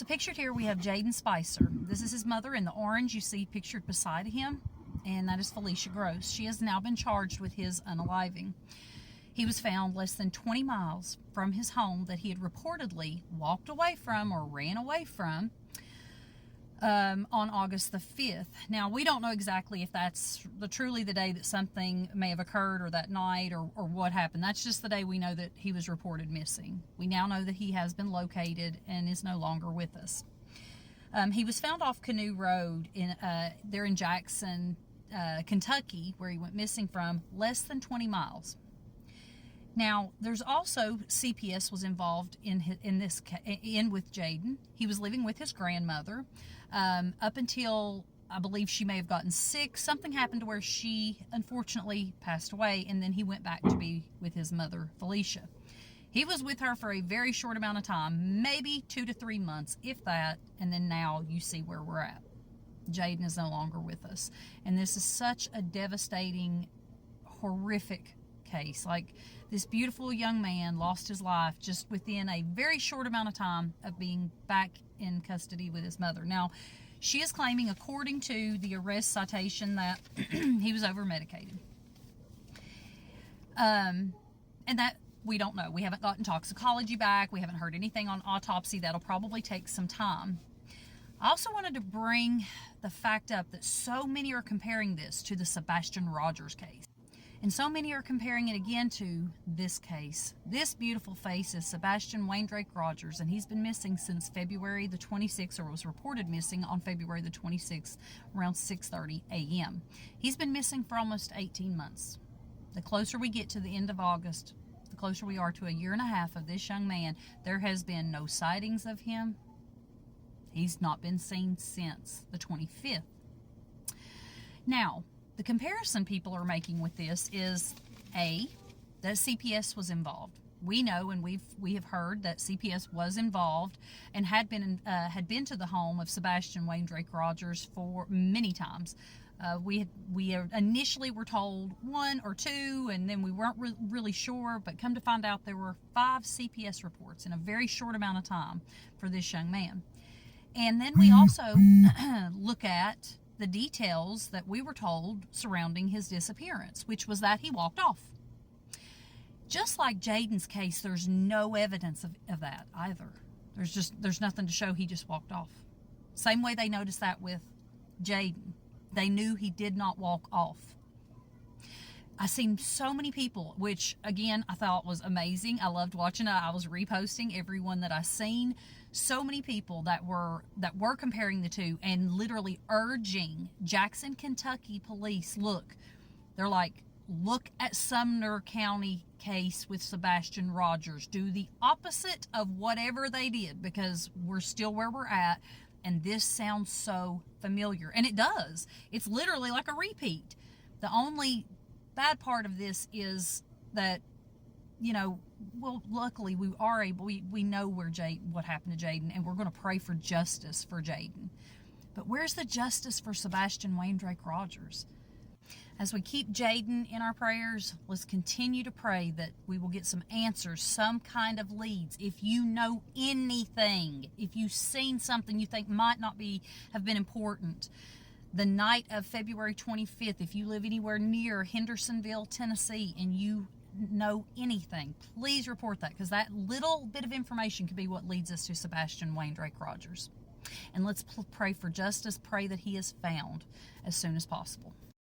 So pictured here we have Jayden Spicer. This is his mother in the orange you see pictured beside him, and that is Felicia Gross. She has now been charged with his unaliving. He was found less than 20 miles from his home that he had reportedly walked away from or ran away from on August the 5th. Now, we don't know exactly if that's truly the day that something may have occurred, or that night, or what happened. That's just the day we know that he was reported missing. We now know that he has been located and is no longer with us. He was found off Canoe Road there in Jackson, Kentucky, where he went missing from, less than 20 miles. Now, there's also CPS was involved in with Jayden. He was living with his grandmother up until, I believe, she may have gotten sick. Something happened to where she unfortunately passed away, and then he went back to be with his mother, Felicia. He was with her for a very short amount of time, maybe 2 to 3 months, if that, and then now you see where we're at. Jayden is no longer with us, and this is such a devastating, horrific case. Like, this beautiful young man lost his life just within a very short amount of time of being back in custody with his mother. Now, she is claiming, according to the arrest citation, that he was over-medicated. And that we don't know. We haven't gotten toxicology back. We haven't heard anything on autopsy. That'll probably take some time. I also wanted to bring the fact up that so many are comparing this to the Sebastian Rogers case. And so many are comparing it again to this case. This beautiful face is Sebastian Wayne Drake Rogers, and he's been missing since February the 26th, or was reported missing on February the 26th around 6:30 a.m. He's been missing for almost 18 months. The closer we get to the end of August, the closer we are to a year and a half of this young man. There has been no sightings of him. He's not been seen since the 25th. Now, the comparison people are making with this is, A, that CPS was involved. We know, and we have heard, that CPS was involved and had been to the home of Sebastian Wayne Drake Rogers for many times. We initially were told 1 or 2, and then we weren't really sure, but come to find out there were 5 CPS reports in a very short amount of time for this young man. And then we also look at the details that we were told surrounding his disappearance, which was that he walked off. Just like Jayden's case, there's no evidence of that either. There's nothing to show he just walked off. Same way they noticed that with Jayden. They knew he did not walk off. I seen so many people, which again I thought was amazing. I loved watching it. I was reposting everyone that I seen. So many people that were comparing the two and literally urging Jackson, Kentucky police, they're like, look at Sumner County case with Sebastian Rogers. Do the opposite of whatever they did, because we're still where we're at, and this sounds so familiar. And it does. It's literally like a repeat. The only bad part of this is that, well, luckily we are able, we know what happened to Jayden, and we're going to pray for justice for Jayden. But where's the justice for Sebastian Wayne Drake Rogers? As we keep Jayden in our prayers, let's continue to pray that we will get some answers, some kind of leads. If you know anything, if you've seen something you think might not have been important, the night of February 25th, if you live anywhere near Hendersonville, Tennessee, and you know anything, please report that, because that little bit of information could be what leads us to Sebastian Wayne Drake Rogers. And let's pray for justice, pray that he is found as soon as possible.